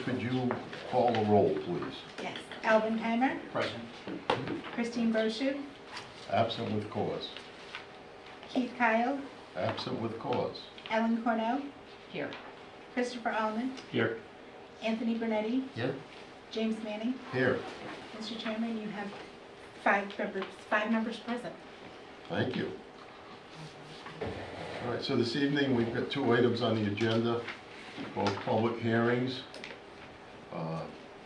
could you call the roll, please? Yes. Alvin Timer, Present. Christine Brochu, Absent with cause. Keith Kyle, Absent with cause. Ellen Cornell, Here. Christopher Allman, Here. Anthony Bernetti, Here. James Manning. Here. Mr. Chairman, you have five members present. Thank you. All right, so this evening, we've got two items on the agenda, both public hearings.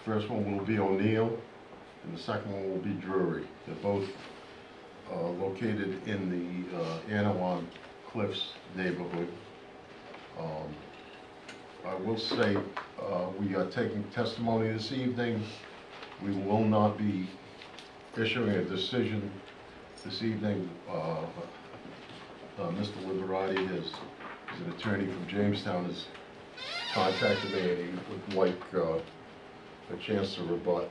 First one will be O'Neill, and the second one will be Drury. They're both located in the Anawan Cliffs neighborhood. I will say, we are taking testimony this evening. We will not be issuing a decision this evening. Mr. Liberati is an attorney from Jamestown, has contacted me and he would like a chance to rebut,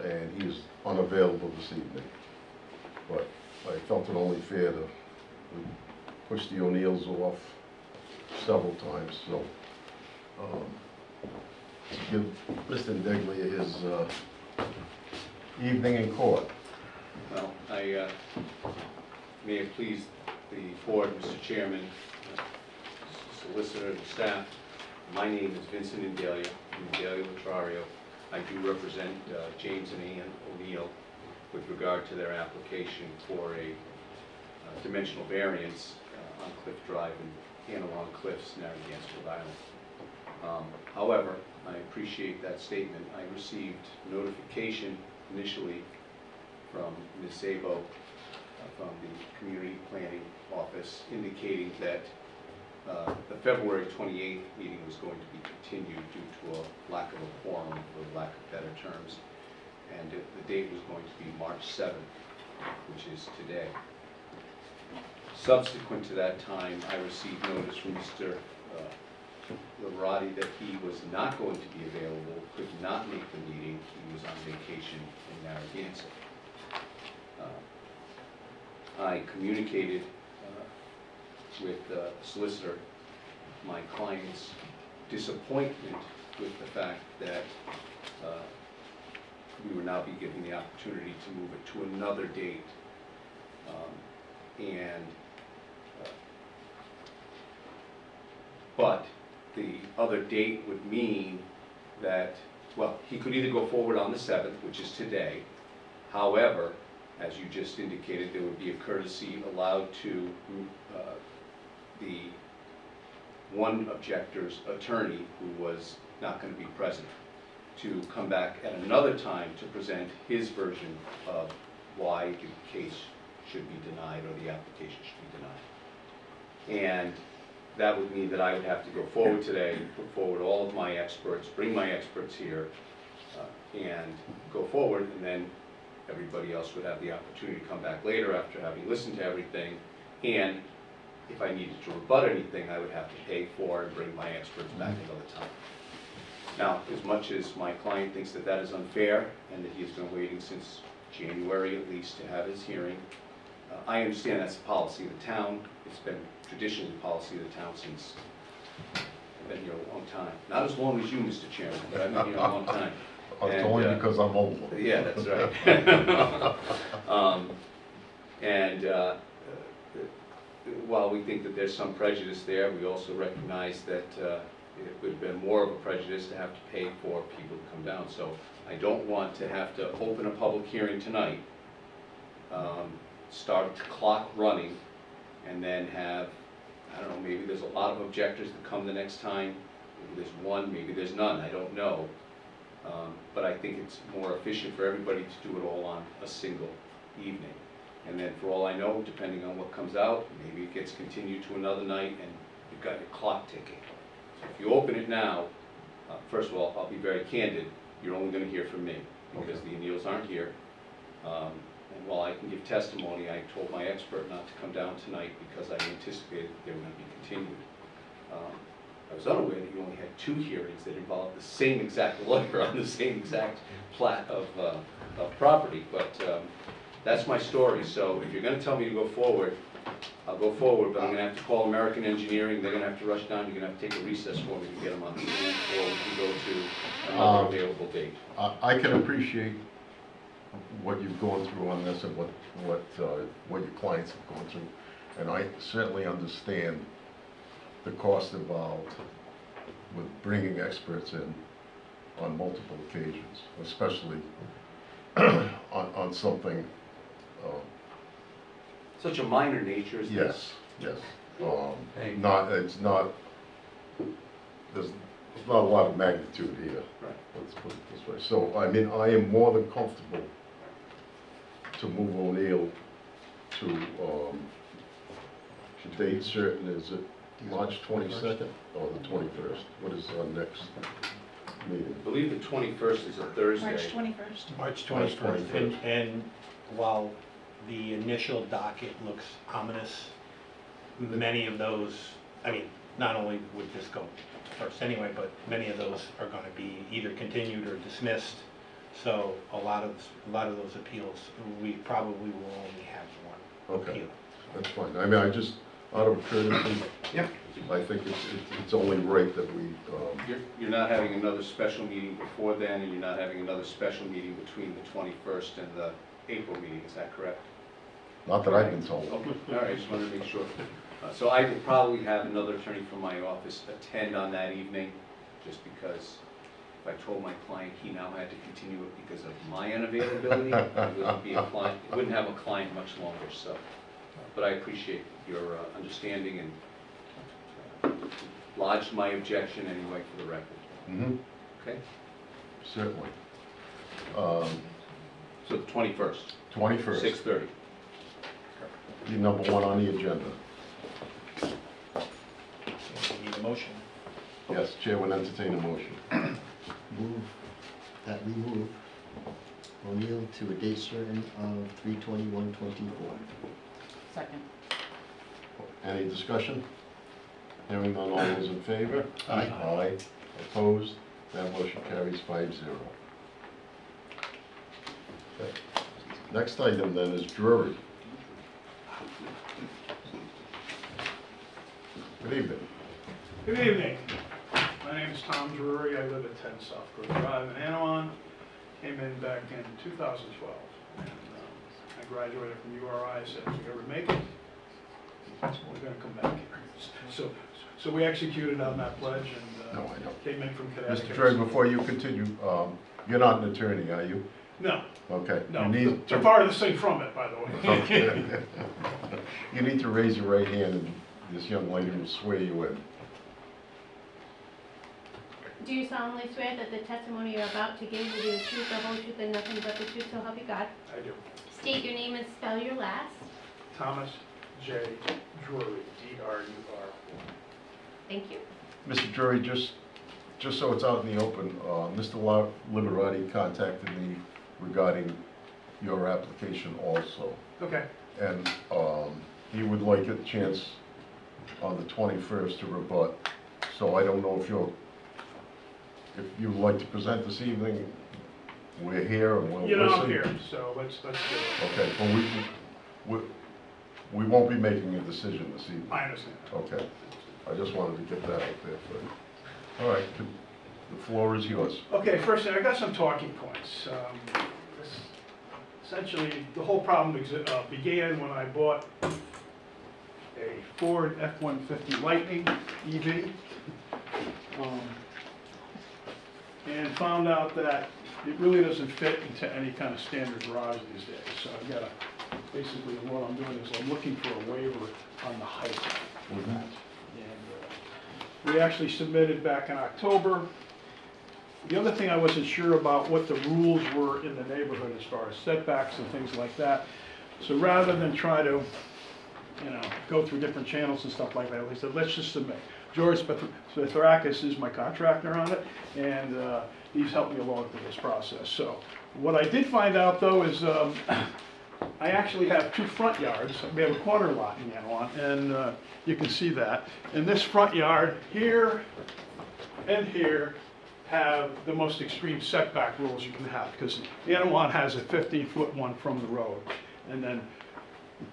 and he is unavailable this evening. But I felt it only fair to push the O'Neills off several times, so to give Mr. Deglia his evening in court. Well, may it please the board, Mr. Chairman, solicitor and staff, my name is Vincent Indelia, Latrario. I do represent James and Ann O'Neill with regard to their application for a dimensional variance on Cliff Drive in Anawan Cliffs, Narragansett, Rhode Island. However, I appreciate that statement. I received notification initially from Ms. Sabo from the Community Planning Office indicating that the February 28th meeting was going to be continued due to a lack of a quorum, for lack of better terms, and the date was going to be March 7th, which is today. Subsequent to that time, I received notice from Mr. Liberati that he was not going to be available, could not make the meeting. He was on vacation in Narragansett. I communicated with the solicitor my client's disappointment with the fact that we would now be given the opportunity to move it to another date. But the other date would mean that, well, he could either go forward on the 7th, which is today. However, as you just indicated, there would be a courtesy allowed to the one objector's attorney, who was not going to be present, to come back at another time to present his version of why the case should be denied or the application should be denied. And that would mean that I would have to go forward today, put forward all of my experts, bring my experts here, and go forward, and then everybody else would have the opportunity to come back later after having listened to everything. And if I needed to rebut anything, I would have to pay for and bring my experts back another time. Now, as much as my client thinks that that is unfair and that he has been waiting since January at least to have his hearing, I understand that's the policy of the town. It's been traditionally the policy of the town since I've been here a long time. Not as long as you, Mr. Chairman, but I've been here a long time. It's only because I'm old. Yeah, that's right. While we think that there's some prejudice there, we also recognize that it would have been more of a prejudice to have to pay for people to come down. So I don't want to have to open a public hearing tonight, start the clock running, and then have, I don't know, maybe there's a lot of objectors that come the next time. Maybe there's one, maybe there's none, I don't know. But I think it's more efficient for everybody to do it all on a single evening. And then for all I know, depending on what comes out, maybe it gets continued to another night and you've got your clock ticking. So if you open it now, first of all, I'll be very candid, you're only going to hear from me because the O'Neills aren't here. And while I can give testimony, I told my expert not to come down tonight because I anticipated that they were going to be continued. I was unaware that you only had 2 hearings that involved the same exact lawyer on the same exact plat of property, but that's my story. So if you're going to tell me to go forward, I'll go forward, but I'm gonna have to call American Engineering, they're gonna have to rush down, you're gonna have to take a recess for me to get them on the stand, or we can go to another available date. I can appreciate what you've gone through on this and what your clients have gone through. And I certainly understand the cost involved with bringing experts in on multiple occasions, especially on something, Such a minor nature as this. yes. There's not a lot of magnitude here. Right. Let's put it this way. So, I mean, I am more than comfortable to move O'Neill to, the date certain, is it March 22nd or the 21st? What is our next meeting? I believe the 21st is a Thursday. March 21st. March March 21st. 21st. And while the initial docket looks ominous, many of those, I mean, not only would this go first anyway, but many of those are going to be either continued or dismissed. So a lot of those appeals, we probably will only have one Okay. appeal. That's fine. I mean, I just, out of courtesy, Yep. I think it's only right that we, You're not having another special meeting before then, and you're not having another special meeting between the 21st and the April meeting, is that correct? not that I've been told. Okay, all right, just wanted to make sure. So I will probably have another attorney from my office attend on that evening, just because if I told my client he now had to continue it because of my unavailability, it wouldn't have a client much longer, so. But I appreciate your understanding and lodged my objection anyway for the record. Mm-hmm, Okay? certainly. So the 21st, 21st, 6:30. be number one on the agenda. So we need a motion. Yes, Chair would entertain a motion. Move that we move O'Neill to a date certain of 3/21/24. Second. Any discussion? Hearing none, all those in favor? Aye. Aye. Opposed? That motion carries 5-0. Okay. Next item then is Drury. Good evening. Good evening. My name is Tom Drury. I live at 10 South Grove Drive in Anawan. Came in back in 2012. And I graduated from URI, said if we ever make it, we're going to come back here. So we executed on that pledge and No, I know. came in from Connecticut. Mr. Drury, before you continue, you're not an attorney, are you? No, Okay. no. You need The to, farthest thing from it, by the way. okay. You need to raise your right hand and this young lady will swear you in. Do you solemnly swear that the testimony you're about to give will be the truth, the whole truth, and nothing but the truth, so help you God? I do. State your name and spell your last. Thomas J. Drury, D-R-U-R. Thank you. Mr. Drury, just so it's out in the open, Mr. Liberati contacted me regarding your application also. Okay. And he would like a chance on the 21st to rebut. So I don't know if you would like to present this evening. We're here and we'll listen. You know, I'm here, so let's do it. Okay, well, we won't be making a decision this evening. I understand. Okay, I just wanted to get that out there for you. All right, the floor is yours. Okay, first thing, I got some talking points. Essentially, the whole problem began when I bought a Ford F-150 Lightning EV, and found out that it really doesn't fit into any kind of standard garage these days. So I've got basically what I'm doing is I'm looking for a waiver on the height of that. And we actually submitted back in October. The other thing I wasn't sure about what the rules were in the neighborhood as far as setbacks and things like that. So rather than try to, go through different channels and stuff like that, we said, let's just submit. George Spitharakis is my contractor on it, and he's helped me along through this process. So what I did find out, though, is I actually have two front yards. We have a corner lot in Anawan, and you can see that. And this front yard here and here have the most extreme setback rules you can have, because Anawan has a 15-foot one from the road, and then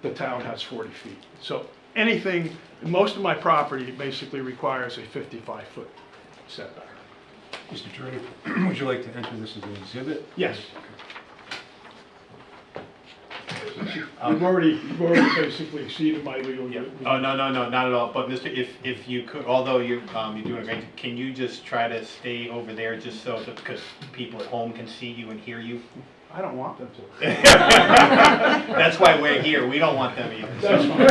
the town has 40 feet. So anything, most of my property basically requires a 55-foot setback. Mr. Attorney, would you like to enter this as an exhibit? Yes. You've already basically exceeded my legal. Yeah. Oh, no, not at all. But Mr., if you could, although you're doing a great, can you just try to stay over there just so that, because people at home can see you and hear you? I don't want them to. That's why we're here. We don't want them either. That's fine.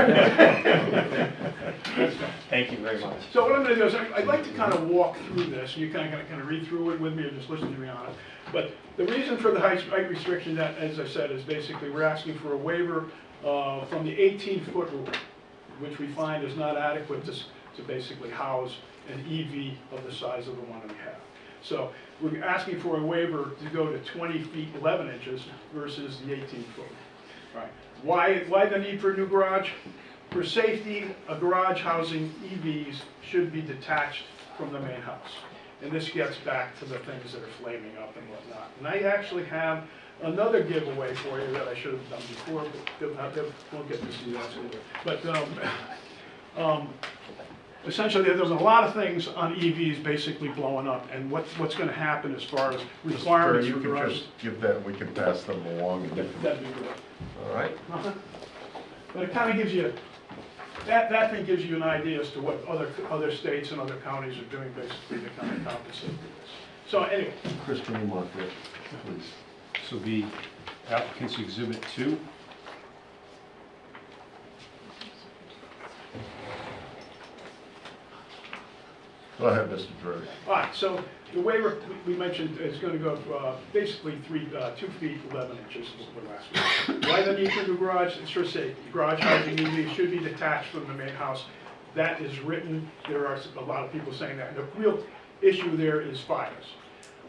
That's fine. Thank you very much. So what I'm going to do is I'd like to kind of walk through this. You kind of read through it with me or just listen to me on it. But the reason for the height restriction, that, as I said, is basically we're asking for a waiver from the 18-foot rule, which we find is not adequate to basically house an EV of the size of the one we have. So we're asking for a waiver to go to 20 feet 11 inches versus the 18 foot. Right. Why the need for a new garage? For safety, a garage housing EVs should be detached from the main house. And this gets back to the things that are flaming up and whatnot. And I actually have another giveaway for you that I should have done before, but we'll get to see that later. But essentially, there's a lot of things on EVs basically blowing up, and what's going to happen as far as requirements You for can garages. just give that, we can pass them along. And That'd be good. all right? But it kind of gives you, that thing gives you an idea as to what other states and other counties are doing basically to kind of compensate for this. So anyway. Chris, can you mark it, please? So the applicant's exhibit 2. Go ahead, Mr. Drury. All right, so the waiver we mentioned is going to go basically 2 feet 11 inches is the last one. Why the need for the garage? It's for safety. Garage housing EV should be detached from the main house. That is written. There are a lot of people saying that. The real issue there is fires.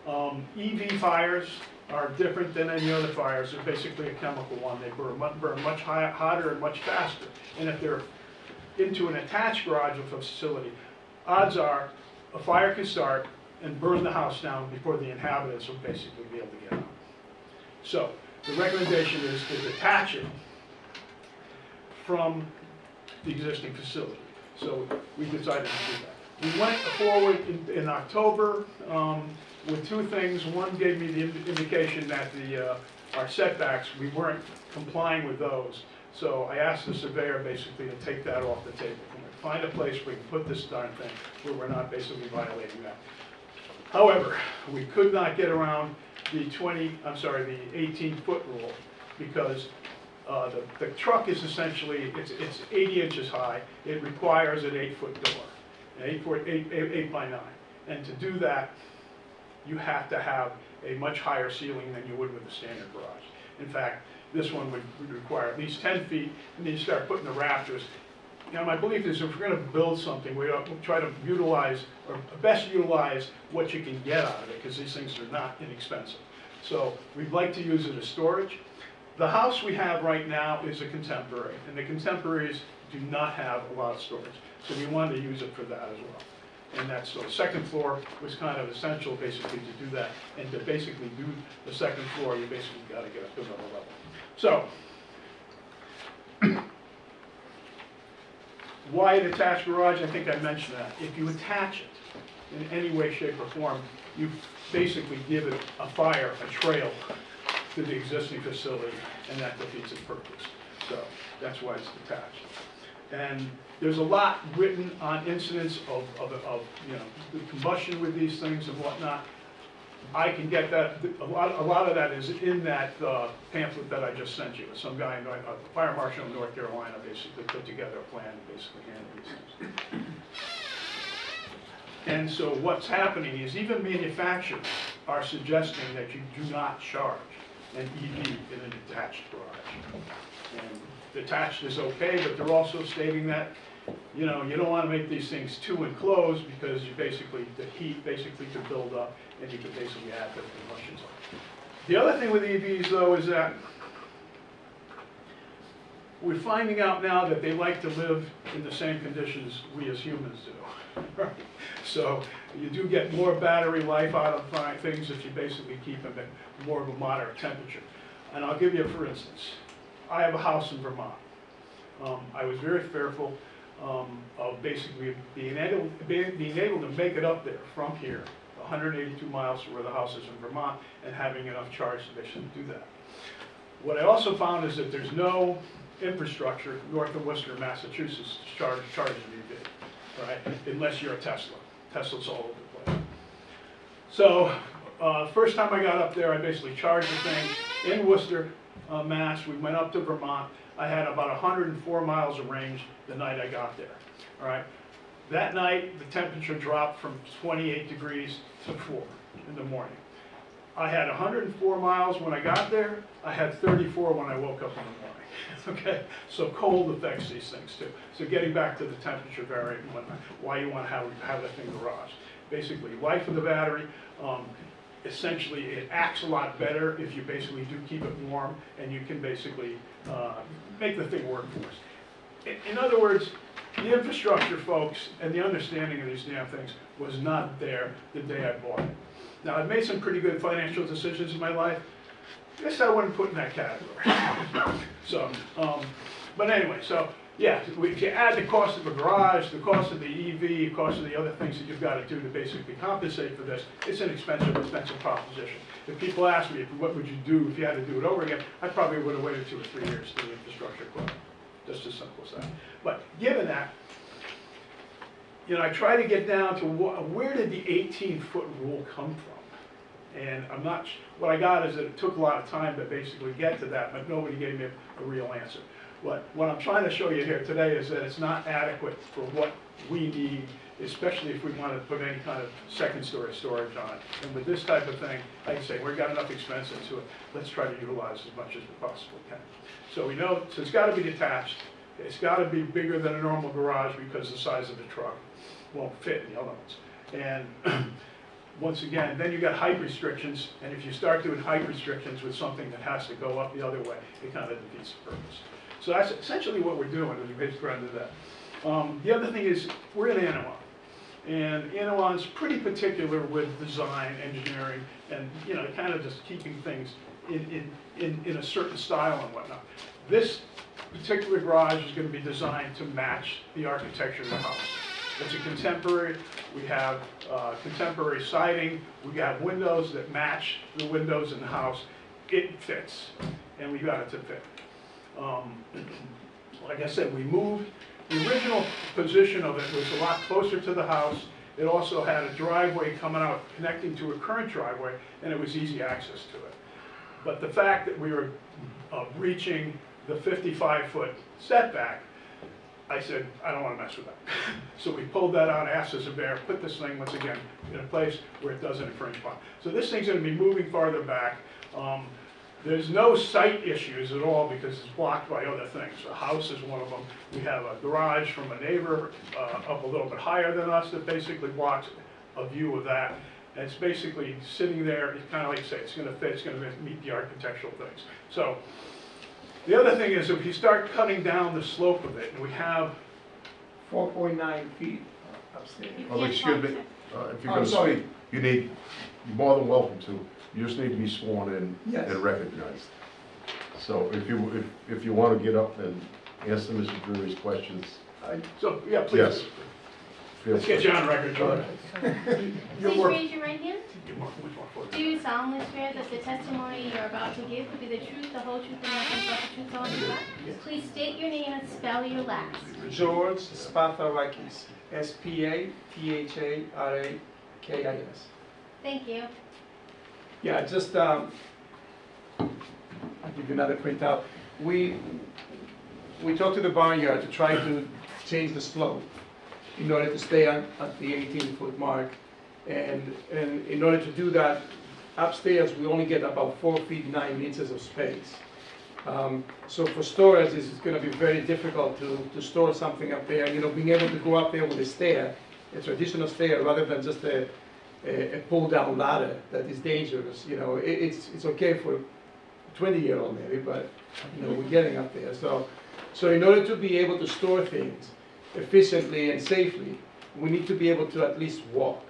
EV fires are different than any other fires. They're basically a chemical one. They burn much hotter and much faster. And if they're into an attached garage of a facility, odds are a fire can start and burn the house down before the inhabitants will basically be able to get out. So the recommendation is to detach it from the existing facility. So we decided to do that. We went forward in October with 2 things. One gave me the indication that our setbacks, we weren't complying with those. So I asked the surveyor basically to take that off the table. Find a place where we can put this darn thing where we're not basically violating that. However, we could not get around the 18-foot rule because the truck is essentially, it's 80 inches high. It requires an 8-foot door, an 8 by 9. And to do that, you have to have a much higher ceiling than you would with a standard garage. In fact, this one would require at least 10 feet, and then you start putting the rafters. You know, my belief is if we're going to build something, we'll try to utilize, or best utilize what you can get out of it, because these things are not inexpensive. So we'd like to use it as storage. The house we have right now is a contemporary, and the contemporaries do not have a lot of storage. So we wanted to use it for that as well. And that's, so the second floor was kind of essential basically to do that. And to basically do the second floor, you basically got to get up to another level. So, why an attached garage? I think I mentioned that. If you attach it in any way, shape, or form, you basically give it a trail to the existing facility, and that defeats its purpose. So that's why it's detached. And there's a lot written on incidents of you know, the combustion with these things and whatnot. I can get that. A lot of that is in that pamphlet that I just sent you. Some guy, a fire marshal in North Carolina, basically put together a plan to basically handle these things. And so what's happening is even manufacturers are suggesting that you do not charge an EV in a detached garage. And detached is okay, but they're also stating that, you know, you don't want to make these things too enclosed because you basically, the heat basically could build up and you could basically add to the combustion zone. The other thing with EVs though is that we're finding out now that they like to live in the same conditions we as humans do. So you do get more battery life out of things if you basically keep them at more of a moderate temperature. And I'll give you, for instance, I have a house in Vermont. I was very fearful of basically being able to make it up there from here, 182 miles to where the house is in Vermont, and having enough charge to basically do that. What I also found is that there's no infrastructure north of Worcester, Massachusetts, to charge an EV, right? Unless you're a Tesla. Tesla's all over the place. So, first time I got up there, I basically charged the thing in Worcester, Mass. We went up to Vermont. I had about 104 miles of range the night I got there, all right? That night, the temperature dropped from 28 degrees to 4 in the morning. I had 104 miles when I got there. I had 34 when I woke up in the morning. Okay, so cold affects these things too. So getting back to the temperature variant and whatnot, why you want to have that thing garage. Basically, life of the battery, essentially it acts a lot better if you basically do keep it warm, and you can basically make the thing work for us. In other words, the infrastructure, folks, and the understanding of these damn things was not there the day I bought it. Now, I've made some pretty good financial decisions in my life. I guess I wouldn't put in that category. So, but anyway, so yeah, if you add the cost of a garage, the cost of the EV, the cost of the other things that you've got to do to basically compensate for this, it's an expensive proposition. If people ask me, what would you do if you had to do it over again, I probably would have waited 2 or 3 years to the infrastructure quote. Just as simple as that. But given that, you know, I try to get down to where did the 18-foot rule come from? And I'm not, what I got is that it took a lot of time to basically get to that, but nobody gave me a real answer. What I'm trying to show you here today is that it's not adequate for what we need, especially if we want to put any kind of second-story storage on it. And with this type of thing, like I say, we've got enough expense into it. Let's try to utilize as much as we possibly can. So we know, so it's got to be detached. It's got to be bigger than a normal garage because the size of the truck won't fit in the other ones. And once again, then you got height restrictions, and if you start doing height restrictions with something that has to go up the other way, it kind of defeats the purpose. So that's essentially what we're doing, is we basically run into that. The other thing is, we're in Anawan, and Anawan's pretty particular with design, engineering, and you know, kind of just keeping things in a certain style and whatnot. This particular garage is going to be designed to match the architecture of the house. It's a contemporary. We have contemporary siding. We have windows that match the windows in the house. It fits, and we got it to fit. Like I said, we moved. The original position of it was a lot closer to the house. It also had a driveway coming out, connecting to a current driveway, and it was easy access to it. But the fact that we were reaching the 55-foot setback, I said, I don't want to mess with that. So we pulled that out, ass as a bear, put this thing, once again, in a place where it doesn't infringe upon. So this thing's going to be moving farther back. There's no site issues at all because it's blocked by other things. The house is one of them. We have a garage from a neighbor up a little bit higher than us that basically blocks a view of that. And it's basically sitting there, it's kind of like I say, it's going to fit, it's going to meet the architectural things. So the other thing is if you start cutting down the slope of it, and we have 4.9 feet upstairs. Oh, excuse me, if you're I'm going to sorry. speak, you're more than welcome to. You just need to be sworn in Yes. and recognized. So if you want to get up and answer Mr. Drury's questions, So, yeah, please. yes. feel Let's get free. you on record, George. Please raise your right hand. Get more for Do you solemnly swear that the testimony you're about to give will be the truth, the whole truth, and nothing but the truth, so help you God? Please state your name and spell your last. George Spatharakis, Spatharakis. Thank you. Yeah, just, I'll give you another printout. We talked to the barnyard to try to change the slope in order to stay at the 18-foot mark. And in order to do that, upstairs we only get about 4 feet 9 inches of space. So for storage, it's going to be very difficult to store something up there. You know, being able to go up there with a stair, a traditional stair, rather than just a pull-down ladder that is dangerous. You know, it's okay for a 20-year-old maybe, but you know, we're getting up there. So in order to be able to store things efficiently and safely, we need to be able to at least walk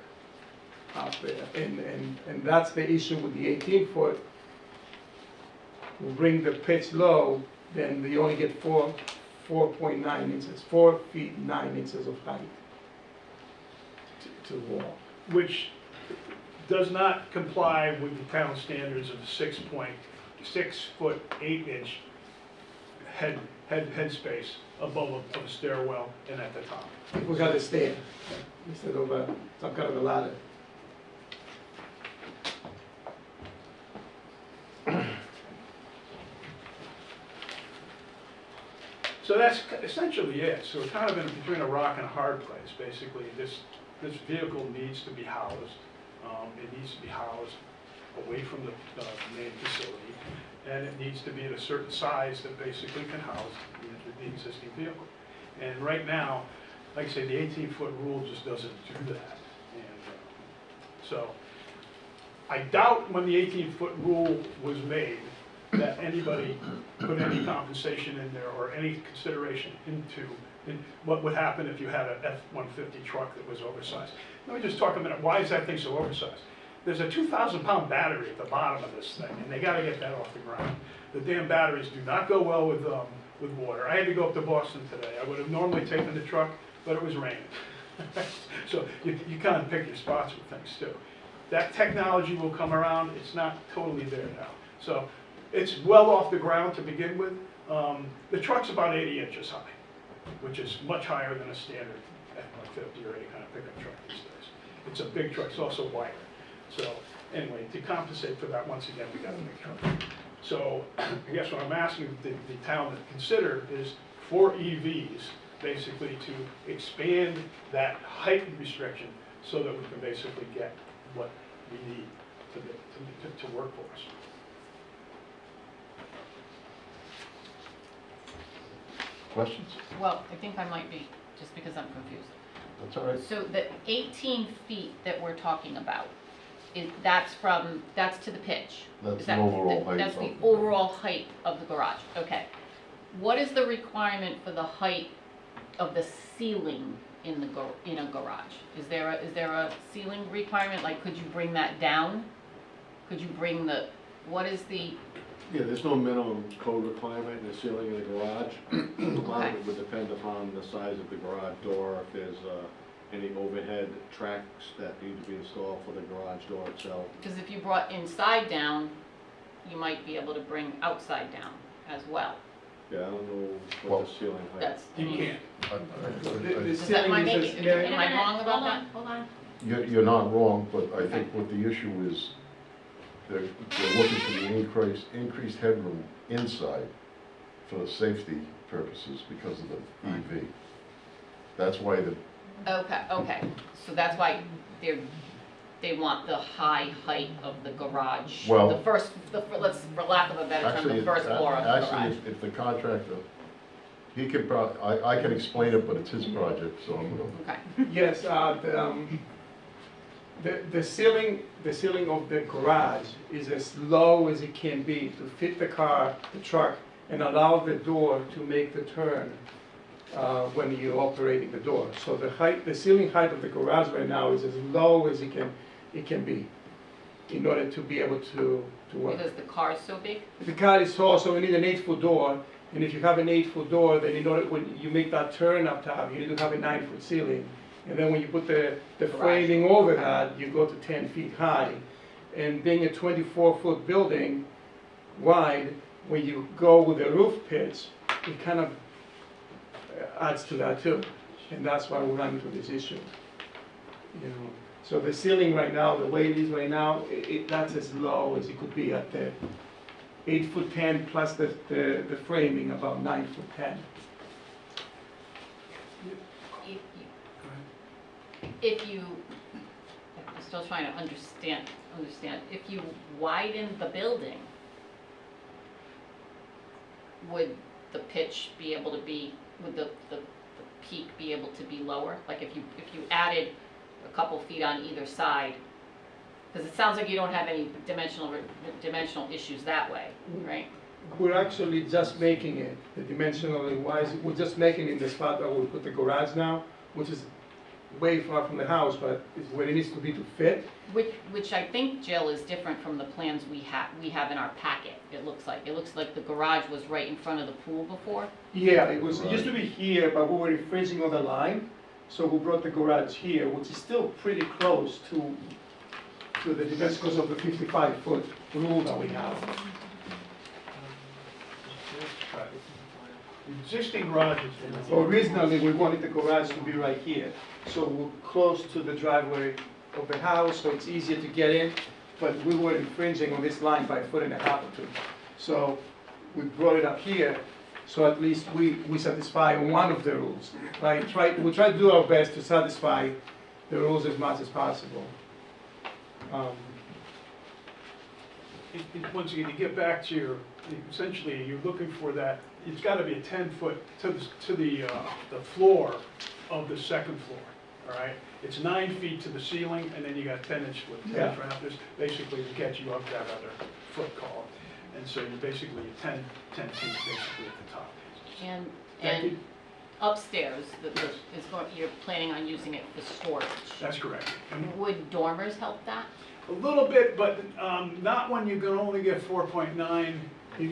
up there. And that's the issue with the 18-foot. We bring the pitch low, then we only get 4.9 inches, 4 feet 9 inches of height to the wall. Which does not comply with the town standards of 6 foot 8 inch head space above a stairwell and at the top. We got a stair instead of some kind of a ladder. So that's essentially it. So we're kind of in between a rock and a hard place, basically. This vehicle needs to be housed. It needs to be housed away from the main facility, and it needs to be at a certain size that basically can house the existing vehicle. And right now, like I say, the 18-foot rule just doesn't do that. And so I doubt when the 18-foot rule was made that anybody put any compensation in there or any consideration into what would happen if you had an F-150 truck that was oversized. Let me just talk a minute, why is that thing so oversized? There's a 2,000-pound battery at the bottom of this thing, and they gotta get that off the ground. The damn batteries do not go well with water. I had to go up to Boston today. I would have normally taken the truck, but it was raining. So you kind of pick your spots with things too. That technology will come around, it's not totally there now. So it's well off the ground to begin with. The truck's about 80 inches high, which is much higher than a standard F-150 or any kind of pickup truck these days. It's a big truck, it's also wider. So anyway, to compensate for that, once again, we got a big truck. So I guess what I'm asking the town to consider is for EVs, basically to expand that height restriction so that we can basically get what we need to work for us. Questions? Well, I think I might be, just because I'm confused. That's all right. So the 18 feet that we're talking about, that's to the pitch? That's Is the that- overall height. That's the overall height of the garage, okay. What is the requirement for the height of the ceiling in a garage? Is there a ceiling requirement, like could you bring that down? Could you bring what is the, Yeah, there's no minimum code requirement in the ceiling of the garage. A lot Okay. of it would depend upon the size of the garage door, if there's any overhead tracks that need to be installed for the garage door itself. because if you brought inside down, you might be able to bring outside down as well. Yeah, I don't know Well, what the ceiling height. That's, I You mean, can't. Does that, am I Ceiling is making, just- am I wrong about Hold that? on, hold on. You're not wrong, but I think what the issue is, they're looking for the increased headroom inside for the safety purposes because of the EV. That's why Okay, so that's why they want the high height of the garage. Well- Let's, for lack of a better term, actually, the first floor of the garage. actually, if the contractor, he could I can explain it, but it's his project, so I'm gonna. Okay, Yes, the ceiling of the garage is as low as it can be to fit the truck, and allow the door to make the turn when you're operating the door. So the ceiling height of the garage right now is as low as it can be, in order to be able to work. because the car is so big? The car is tall, so we need an 8-foot door, and if you have an 8-foot door, then in order, when you make that turn up top, you need to have a 9-foot ceiling. And then when you put the framing over that, you go to 10 feet high. And being a 24-foot building wide, when you go with the roof pitch, it kind of adds to that too. And that's why we run into this issue. You know, so the ceiling right now, the way it is right now, that's as low as it could be at the 8'10" plus the framing, about 9'10". If you, I'm still trying to understand, if you widen the building, would the pitch be able to be, would the peak be able to be lower? Like if you added a couple feet on either side, because it sounds like you don't have any dimensional issues that way, right? We're actually just making it, the dimensionally wise, we're just making it in the spot that we put the garage now, which is way far from the house, but it's where it needs to be to fit. Which I think, Jill, is different from the plans we have in our packet, it looks like. It looks like the garage was right in front of the pool before. Yeah, it used to be here, but we were infringing on the line, so we brought the garage here, which is still pretty close to the defense because of the 55-foot rule that we have. The existing garage is. Originally, we wanted the garage to be right here, so we're close to the driveway of the house, so it's easier to get in, but we were infringing on this line by 1.5 foot or 2. So we brought it up here, so at least we satisfy one of the rules. We try to do our best to satisfy the rules as much as possible. Once again, to get back to your, essentially, you're looking for that, it's gotta be a 10-foot to the floor of the second floor, all right? It's 9 feet to the ceiling, and then you got 10-inch Yeah. rafters, basically to get you up that other foot column. And so you're basically 10 feet basically at the top. And upstairs, you're planning on using it for storage. That's correct. And Would dormers help that? a little bit, but not when you can only get 4.9.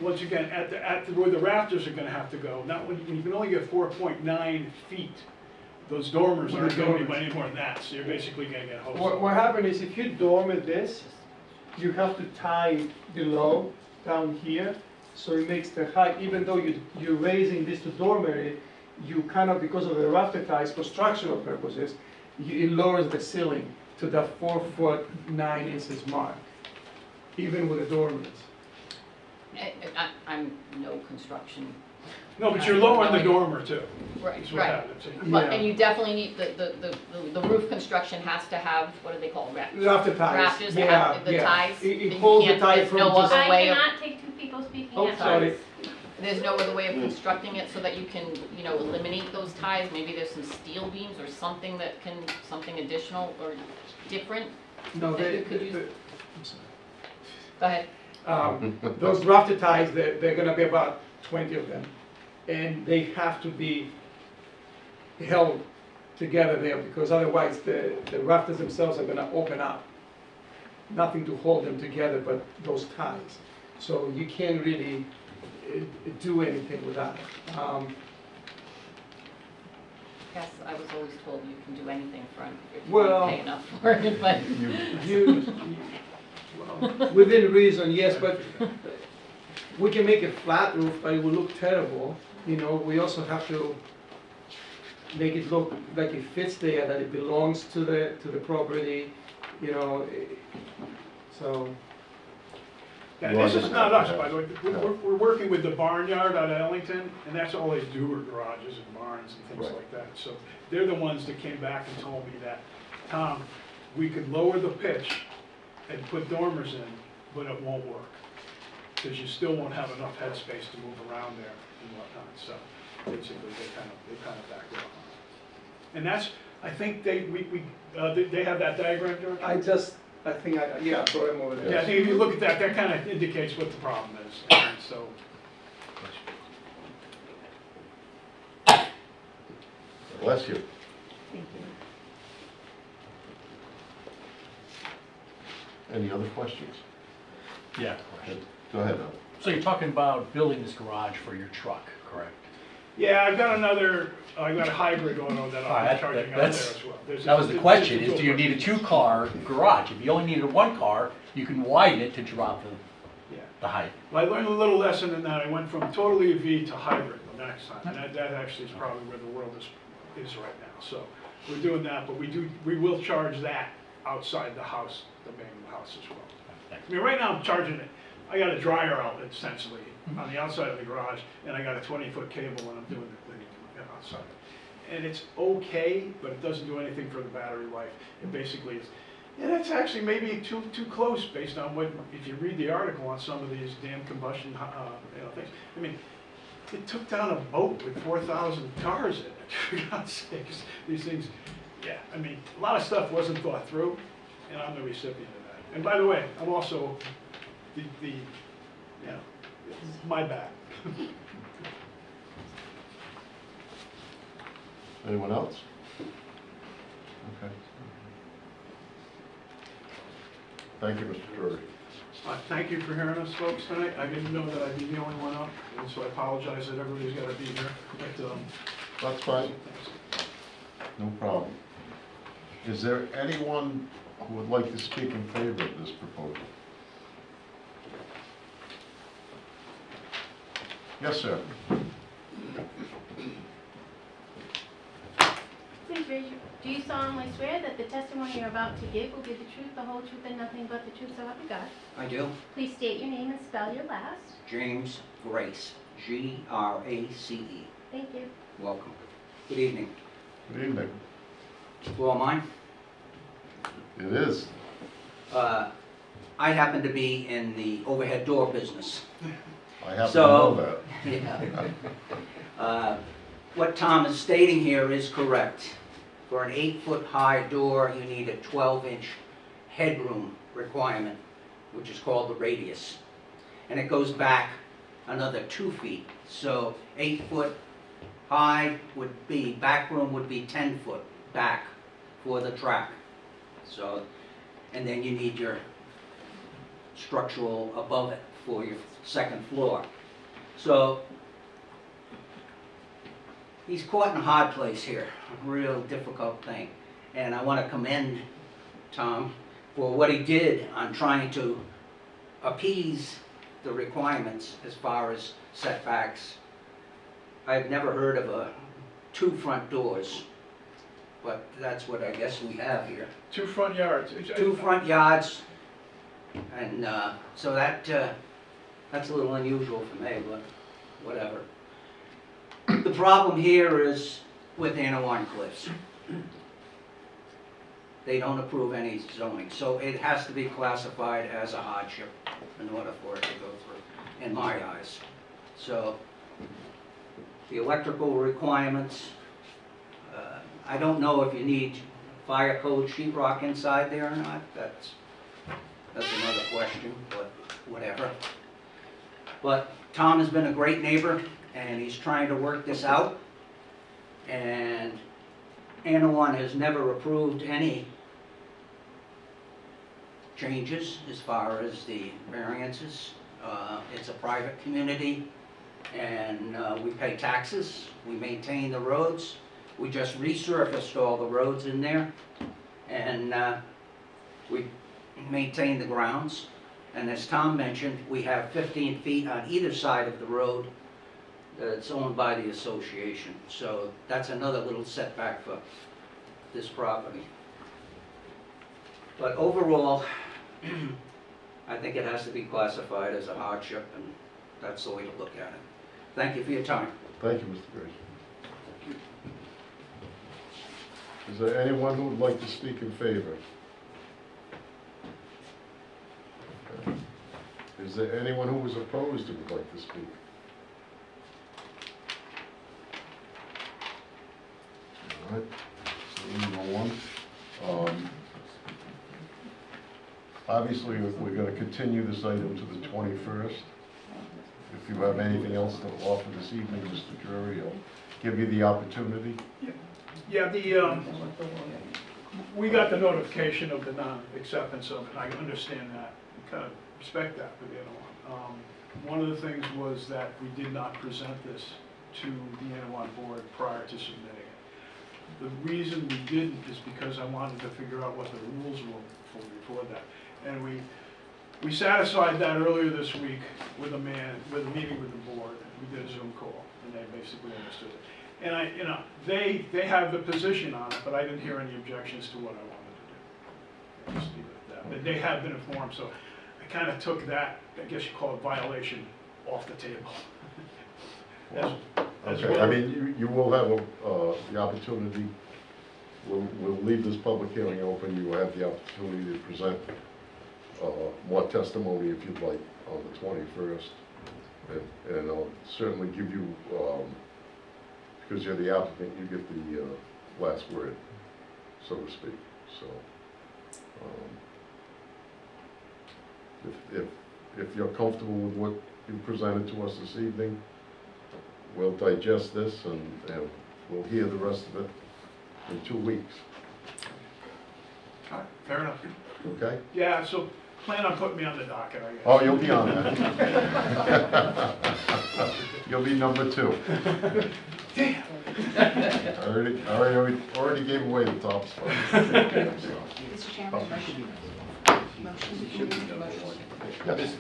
Once again, where the rafters are gonna have to go, not when you can only get 4.9 feet. Those dormers aren't going to be any more than that, so you're basically gonna get hosed. What happened is if you dormer this, you have to tie below down here, so it makes the height, even though you're raising this to dormer it, you kind of, because of the rafter ties for structural purposes, it lowers the ceiling to the 4 foot 9 inches mark, even with the dormers. I'm no construction. No, but you're lowering the dormer too. Right, Is what right. happens. But, and you definitely need, the roof construction has to have, what do they call, Rafter ties. rafters that Yeah, have the yeah. ties? It You holds the can't- tie there's from no just- other I way of- cannot take two people speaking Oh, at sorry. once. There's no other way of constructing it so that you can, eliminate those ties? Maybe there's some steel beams or something that can, something additional or different? No, that you could use? I'm sorry. Go ahead. Those rafter ties, they're gonna be about 20 of them, and they have to be held together there, because otherwise the rafters themselves are gonna open up. Nothing to hold them together but those ties. So you can't really do anything with that. Yes, I was always told you can do anything for, if you Well- don't pay enough for it, but. Within reason, yes, but we can make a flat roof, but it will look terrible. We also have to make it look like it fits there, that it belongs to the property, so. Yeah, this is not us, by the way. We're working with the barnyard out of Ellington, and that's all they do are garages and barns and things Right. like that. So they're the ones that came back and told me that, Tom, we could lower the pitch and put dormers in, but it won't work. Because you still won't have enough headspace to move around there and whatnot. So basically, they kind of backed off on it. And that's, I think they have that diagram, George? I think I brought him over there. Yeah, I think if you look at that, that kind of indicates what the problem is. And so, Bless you. Any other questions? Yeah. Go ahead, Al. So you're talking about building this garage for your truck, correct? yeah, I've got a hybrid auto that All right, I'm charging out there that's- as well. There's That was the there's question, a is do you need a two-car garage? If you only needed one car, you can widen it to drop Yeah. the height. Well, I learned a little lesson in that. I went from totally EV to hybrid the next time, and that actually is probably where the world is right now. So we're doing that, but we will charge that outside the house, the main house as well. I mean, right now I'm charging it. I got a dryer outlet essentially on the outside of the garage, and I got a 20-foot cable, and I'm doing the thing outside. And it's okay, but it doesn't do anything for the battery life. It basically is. And it's actually maybe too close based on what, if you read the article on some of these damn combustion things. I mean, it took down a boat with 4,000 cars in it, for God's sakes. These things, yeah, I mean, a lot of stuff wasn't thought through, and I'm the recipient of that. And by the way, I'm also my bad. Anyone else? Okay. Thank you, Mr. Drury. Thank you for hearing us, folks, tonight. I didn't know that I'd be the only one up, and so I apologize that everybody's got to be here. But, That's fine. No problem. Is there anyone who would like to speak in favor of this proposal? Yes, sir. Please raise your, do you solemnly swear that the testimony you're about to give will be the truth, the whole truth, and nothing but the truth, so help you God? I do. Please state your name and spell your last. James Grace, Grace. Thank you. Welcome. Good evening. Good evening. You all mine? It is. I happen to be in the overhead door business. I happen to know So- that. Yeah. What Tom is stating here is correct. For an 8-foot-high door, you need a 12-inch headroom requirement, which is called the radius. And it goes back another 2 feet. So 8 foot high would be, back room would be 10 foot back for the track. So, and then you need your structural above it for your second floor. So he's caught in a hard place here, a real difficult thing. And I want to commend Tom for what he did on trying to appease the requirements as far as setbacks. I've never heard of 2 front doors, but that's what I guess we have here. 2 front yards. 2 front yards, and so that's a little unusual for me, but whatever. The problem here is with Anawan Cliffs. They don't approve any zoning, so it has to be classified as a hardship in order for it to go through, in my eyes. So the electrical requirements, I don't know if you need fire code sheetrock inside there or not. That's another question, but whatever. But Tom has been a great neighbor, and he's trying to work this out. And Anawan has never approved any changes as far as the variances. It's a private community, and we pay taxes, we maintain the roads. We just resurfaced all the roads in there, and we maintain the grounds. And as Tom mentioned, we have 15 feet on either side of the road that's owned by the association. So that's another little setback for this property. But overall, I think it has to be classified as a hardship, and that's the way to look at it. Thank you for your time. Thank you, Mr. Grace. Is there anyone who would like to speak in favor? Okay. Is there anyone who is opposed who would like to speak? All right, so number one. Obviously, we're going to continue this item to the 21st. If you have anything else to offer this evening, Mr. Drury, I'll give you the opportunity. Yeah, we got the notification of the non-acceptance of it. I understand that, kind of respect that with the Anawan. One of the things was that we did not present this to the Anawan board prior to submitting it. The reason we didn't is because I wanted to figure out what the rules were before that. And we satisfied that earlier this week with a meeting with the board. We did a Zoom call, and they basically understood it. And they have the position on it, but I didn't hear any objections to what I wanted to do. Just leave it at that. But they have been informed, so I kind of took that, I guess you call it violation, off the table. Okay, well, I mean, you will have the opportunity. We'll leave this public hearing open. You will have the opportunity to present more testimony if you'd like on the 21st. And I'll certainly give you, because you're the applicant, you get the last word, so to speak. So, if you're comfortable with what you presented to us this evening, we'll digest this and we'll hear the rest of it in 2 weeks. Fair enough. okay? Yeah, so plan on putting me on the docket, I guess. Oh, you'll be on that. You'll be number 2. Damn. Already gave away the top spot. Mr. Chairman,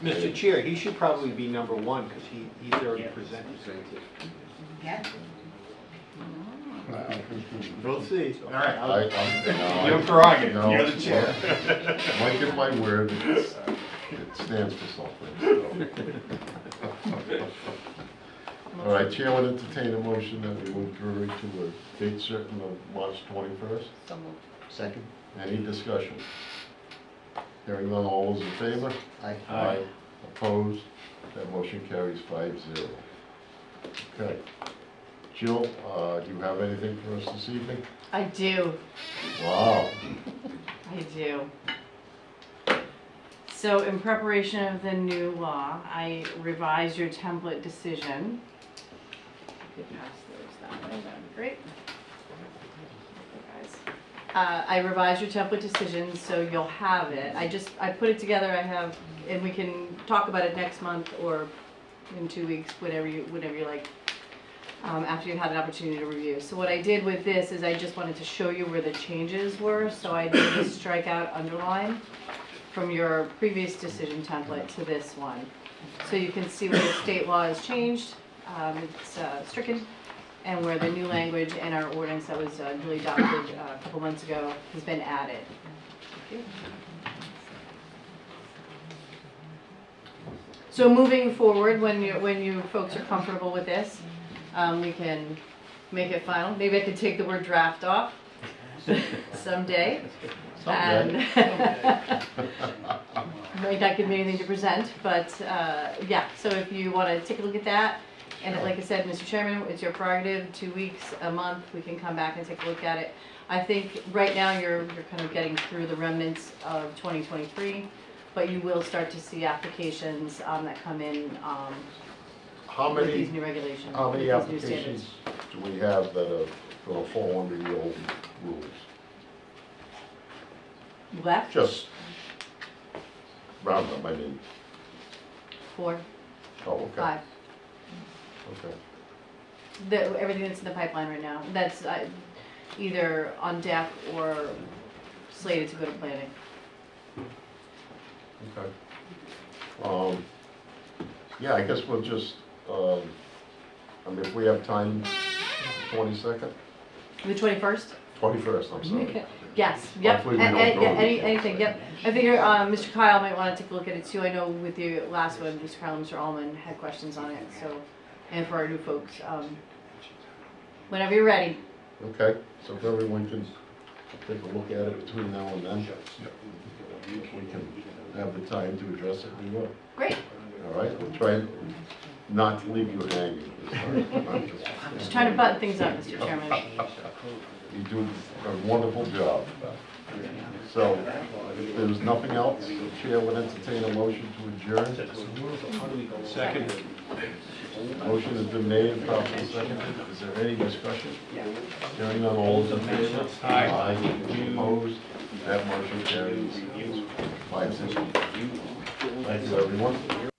Mr. Chair, he should probably be number 1, because he's already presented. yeah. We'll see. All right, No, your prerogative, no, you're the chair. Might give my word, it stands for something. All right, Chair would entertain a motion that we move Drury to a date certain of March 21st. So moved. Second? Any discussion? Hearing none, all those in favor? Aye. Aye. Opposed? That motion carries 5-0. Okay. Jill, do you have anything for us this evening? I do, Wow. I do. So in preparation of the new law, I revised your template decision. You could pass those that way, that would be great. I revised your template decision, so you'll have it. I put it together, and we can talk about it next month or in 2 weeks, whatever you like, after you've had an opportunity to review. So what I did with this is I just wanted to show you where the changes were, so I did a strike out underline from your previous decision template to this one. So you can see where the state law has changed, it's stricken, and where the new language in our ordinance that was duly adopted a couple months ago has been added. Thank you. So moving forward, when you folks are comfortable with this, we can make it final. Maybe I could take the word draft off someday. And might not give me anything to present, but yeah, so if you want to take a look at that, and like I said, Mr. Chairman, it's your prerogative, 2 weeks, a month, we can come back and take a look at it. I think right now you're kind of getting through the remnants of 2023, but you will start to see applications that come in with these new regulations. How many with these new applications standards. do we have that are going to fall under the old rules? Left? Just round them, I mean. 4, Oh, okay. 5. Okay. Everything that's in the pipeline right now, that's either on deck or slated to go to planning. Okay. Yeah, I guess we'll just, I mean, if we have time, 22nd? The 21st? 21st, I'm sorry. Yes, yep, Hopefully we don't go to the anything, yep. I figure Mr. Kyle might want to take a look at it too. I know with the last one, Mr. Kyle and Mr. Allman had questions on it, so, and for our new folks, whenever you're ready. Okay, so if everyone can take a look at it between now and then, we can have the time to address it, we will. Great. All right, we'll try not to leave you hanging. Just trying to button things up, Mr. Chairman. You do a wonderful job. So, if there's nothing else, the chair would entertain a motion to adjourn. Second. Motion has been made and properly seconded. Is there any discussion? Hearing none, all those in favor? Aye. Opposed? That motion carries 5-0. Thank you, everyone.